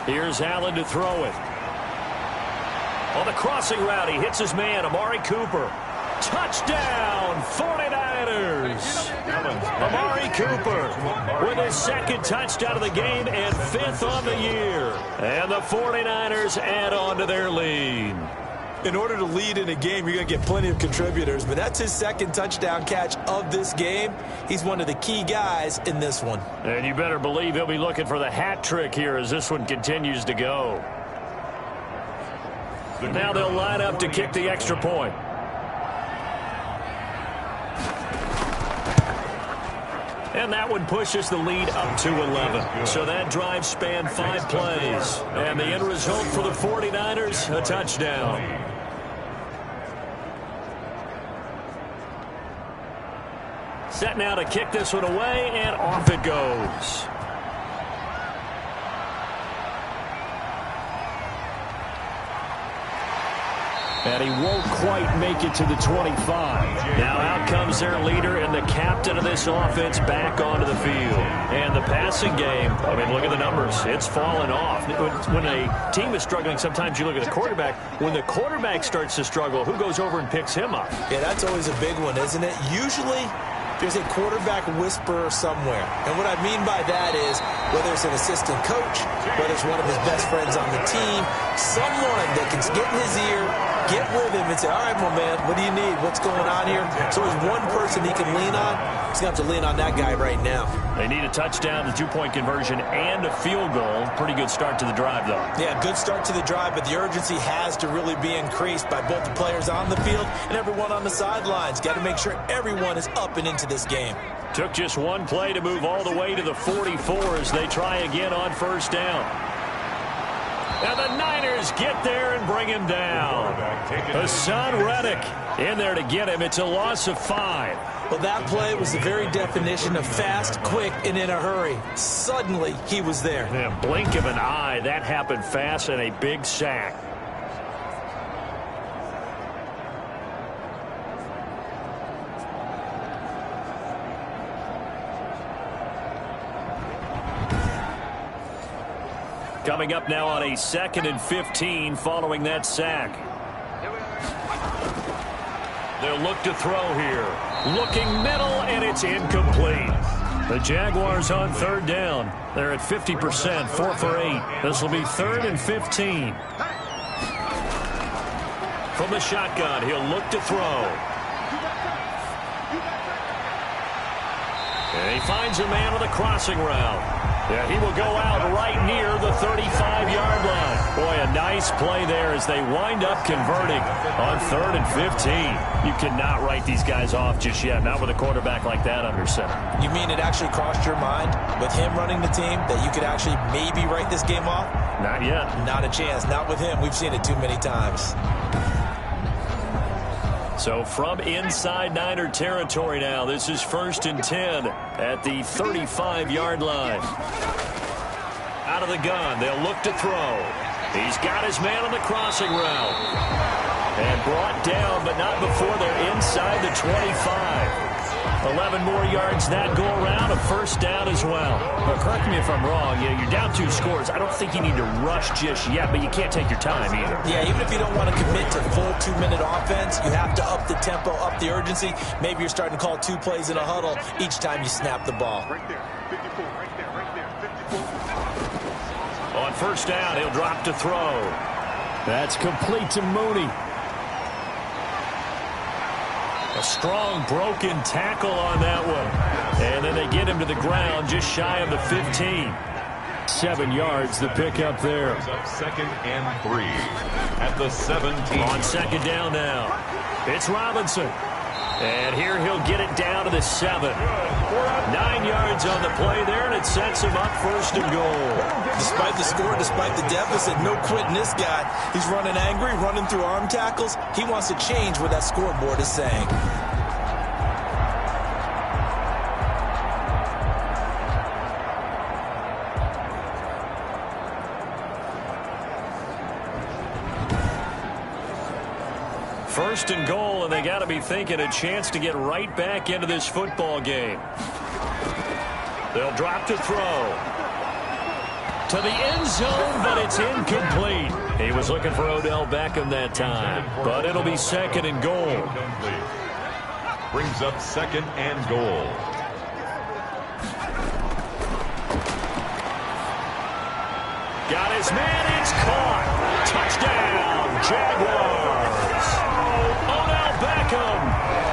Here's Allen to throw it. On the crossing route, he hits his man, Amari Cooper. Touchdown, 49ers. Amari Cooper with his 2nd touchdown of the game and 5th on the year. And the 49ers add on to their lead. In order to lead in a game, you're going to get plenty of contributors, but that's his 2nd touchdown catch of this game. He's one of the key guys in this one. And you better believe he'll be looking for the hat trick here as this one continues to go. Now they'll line up to kick the extra point. And that one pushes the lead up to 11. So that drive spanned 5 plays. And the end result for the 49ers, a touchdown. Set now to kick this one away, and off it goes. And he won't quite make it to the 25. Now out comes their leader and the captain of this offense back onto the field. And the passing game, I mean, look at the numbers. It's fallen off. When a team is struggling, sometimes you look at the quarterback. When the quarterback starts to struggle, who goes over and picks him up? Yeah, that's always a big one, isn't it? Usually there's a quarterback whisperer somewhere. And what I mean by that is whether it's an assistant coach, whether it's one of his best friends on the team, someone that can get in his ear, get with him and say, all right, my man, what do you need? What's going on here? So there's one person he can lean on. He's going to have to lean on that guy right now. They need a touchdown, the 2-point conversion, and a field goal. Pretty good start to the drive, though. Yeah, good start to the drive, but the urgency has to really be increased by both the players on the field and everyone on the sidelines. Got to make sure everyone is up and into this game. Took just one play to move all the way to the 44 as they try again on 1st down. And the Niners get there and bring him down. Hassan Reddick in there to get him. It's a loss of 5. Well, that play was the very definition of fast, quick, and in a hurry. Suddenly, he was there. Yeah, blink of an eye. That happened fast and a big sack. Coming up now on a 2nd and 15 following that sack. They'll look to throw here. Looking middle, and it's incomplete. The Jaguars on 3rd down. They're at 50%, 4 for 8. This will be 3rd and 15. From the shotgun, he'll look to throw. And he finds a man on the crossing route. Yeah, he will go out right near the 35-yard line. Boy, a nice play there as they wind up converting on 3rd and 15. You cannot write these guys off just yet, not with a quarterback like that under center. You mean it actually crossed your mind with him running the team that you could actually maybe write this game off? Not yet. Not a chance. Not with him. We've seen it too many times. So from inside Niner territory now, this is 1st and 10 at the 35-yard line. Out of the gun, they'll look to throw. He's got his man on the crossing route. And brought down, but not before they're inside the 25. 11 more yards that go around, a first down as well. But correct me if I'm wrong, you're down 2 scores. I don't think you need to rush just yet, but you can't take your time either. Yeah, even if you don't want to commit to full 2-minute offense, you have to up the tempo, up the urgency. Maybe you're starting to call 2 plays in a huddle each time you snap the ball. Right there, 54, right there, 54. On first down, he'll drop to throw. That's complete to Mooney. A strong broken tackle on that one. And then they get him to the ground just shy of the 15. 7 yards the pickup there. Second and 3 at the 17. On second down now. It's Robinson. And here he'll get it down to the 7. 9 yards on the play there, and it sets him up first and goal. Despite the score, despite the deficit, no quitting this guy. He's running angry, running through arm tackles. He wants to change what that scoreboard is saying. First and goal, and they got to be thinking a chance to get right back into this football game. They'll drop to throw. To the end zone, but it's incomplete. He was looking for Odell Beckham that time, but it'll be second and goal. Brings up second and goal. Got his man, it's caught. Touchdown, Jaguars. Odell Beckham,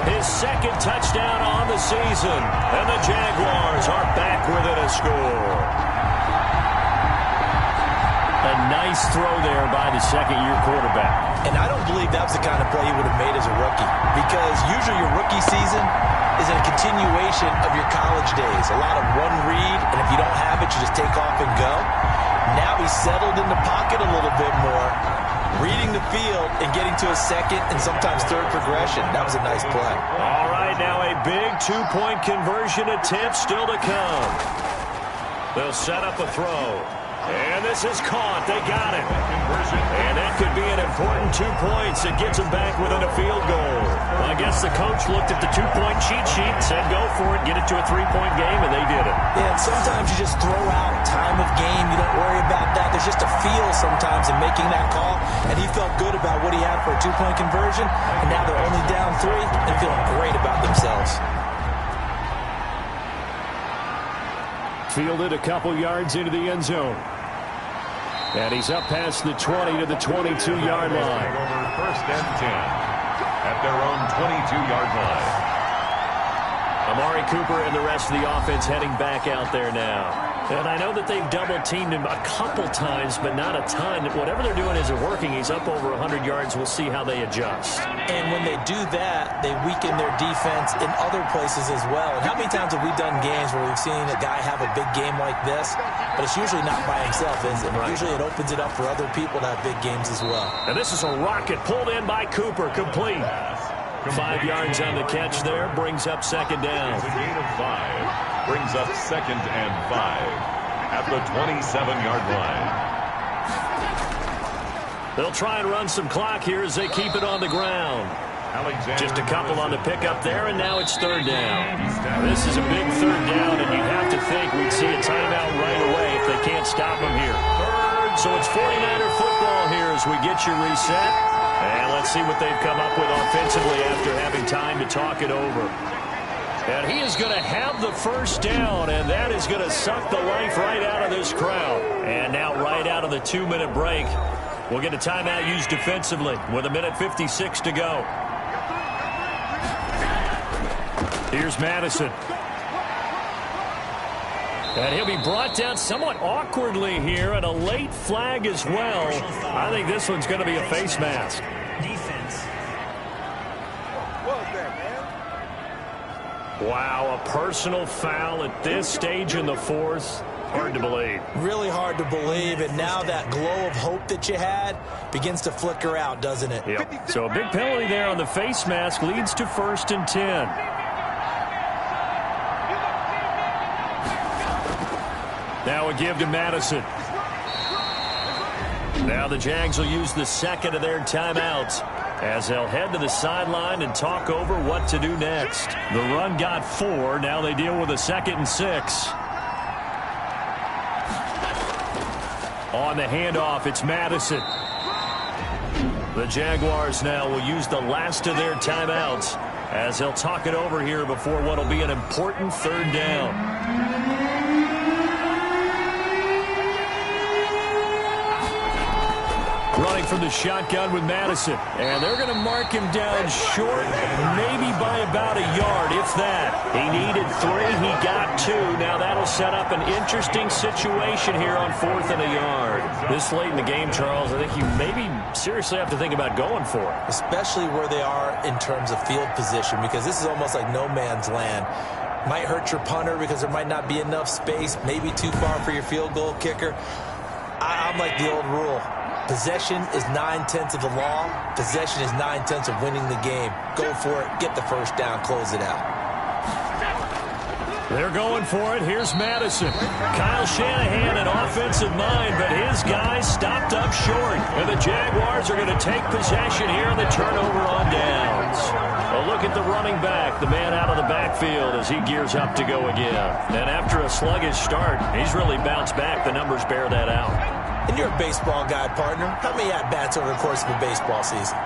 his second touchdown on the season, and the Jaguars are back within a score. A nice throw there by the second-year quarterback. And I don't believe that was the kind of play he would have made as a rookie, because usually your rookie season is a continuation of your college days. A lot of one read, and if you don't have it, you just take off and go. Now he's settled in the pocket a little bit more, reading the field and getting to a second and sometimes third progression. That was a nice play. All right, now a big two-point conversion attempt still to come. They'll set up a throw. And this is caught. They got it. And that could be an important 2 points. It gets them back within a field goal. Well, I guess the coach looked at the two-point cheat sheet and said, go for it, get it to a 3-point game, and they did it. Yeah, and sometimes you just throw out time of game. You don't worry about that. There's just a feel sometimes in making that call. And he felt good about what he had for a 2-point conversion. And now they're only down 3 and feeling great about themselves. Fielded a couple yards into the end zone. And he's up past the 20 to the 22-yard line. Over first and 10 at their own 22-yard line. Amari Cooper and the rest of the offense heading back out there now. And I know that they've double-teamed him a couple times, but not a ton. Whatever they're doing isn't working. He's up over 100 yards. We'll see how they adjust. And when they do that, they weaken their defense in other places as well. And how many times have we done games where we've seen a guy have a big game like this, but it's usually not by himself, is it? Right. Usually it opens it up for other people to have big games as well. And this is a rocket pulled in by Cooper, complete. 5 yards on the catch there, brings up second down. It's a gain of 5. Brings up second and 5 at the 27-yard line. They'll try and run some clock here as they keep it on the ground. Just a couple on the pickup there, and now it's third down. This is a big third down, and you'd have to think we'd see a timeout right away if they can't stop them here. So it's 49er football here as we get you reset. And let's see what they've come up with offensively after having time to talk it over. And he is going to have the first down, and that is going to suck the life right out of this crowd. And now right out of the 2-minute break, we'll get a timeout used defensively with 1:56 to go. Here's Madison. And he'll be brought down somewhat awkwardly here, and a late flag as well. I think this one's going to be a face mask. Defense. Wow, a personal foul at this stage in the fourth. Hard to believe. Really hard to believe, and now that glow of hope that you had begins to flicker out, doesn't it? Yep. So a big penalty there on the face mask leads to 1st and 10. Now a give to Madison. Now the Jags will use the second of their timeouts as they'll head to the sideline and talk over what to do next. The run got 4. Now they deal with a 2nd and 6. On the handoff, it's Madison. The Jaguars now will use the last of their timeouts as they'll talk it over here before what will be an important 3rd down. Running from the shotgun with Madison. And they're going to mark him down short, maybe by about a yard, if that. He needed 3. He got 2. Now that'll set up an interesting situation here on 4th and a yard. This late in the game, Charles, I think you maybe seriously have to think about going for it. Especially where they are in terms of field position, because this is almost like no man's land. Might hurt your punter because there might not be enough space, maybe too far for your field goal kicker. I'm like the old rule. Possession is 9/10 of the law. Possession is 9/10 of winning the game. Go for it. Get the first down. Close it out. They're going for it. Here's Madison. Kyle Shanahan, an offensive mind, but his guys stopped up short. And the Jaguars are going to take possession here on the turnover on downs. A look at the running back, the man out of the backfield as he gears up to go again. And after a sluggish start, he's really bounced back. The numbers bear that out. And you're a baseball guy, partner. How many at-bats over the course of a baseball season?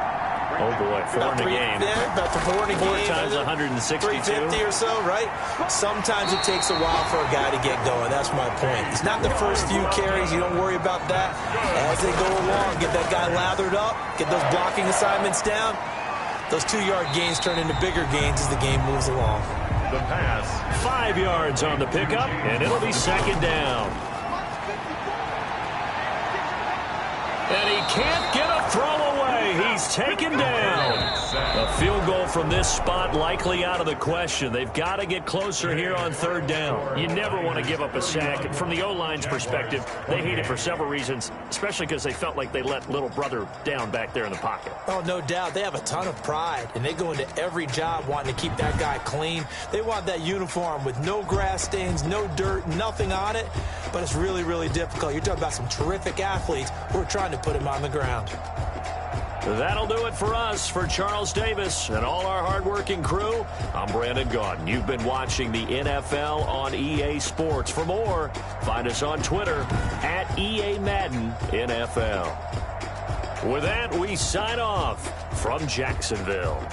Oh, boy, 4 in a game. Yeah, about 4 in a game. 4 times 162. 350 or so, right? Sometimes it takes a while for a guy to get going. That's my point. It's not the first few carries. You don't worry about that. As they go along, get that guy lathered up, get those blocking assignments down. Those 2-yard gains turn into bigger gains as the game moves along. The pass. 5 yards on the pickup, and it'll be 2nd down. And he can't get a throw away. He's taken down. A field goal from this spot likely out of the question. They've got to get closer here on 3rd down. You never want to give up a sack. From the O-line's perspective, they hate it for several reasons, especially because they felt like they let little brother down back there in the pocket. Oh, no doubt. They have a ton of pride, and they go into every job wanting to keep that guy clean. They want that uniform with no grass stains, no dirt, nothing on it. But it's really, really difficult. You're talking about some terrific athletes who are trying to put him on the ground. That'll do it for us. For Charles Davis and all our hardworking crew, I'm Brandon Gaudin. You've been watching the NFL on EA Sports. For more, find us on Twitter at EA Madden NFL. With that, we sign off from Jacksonville.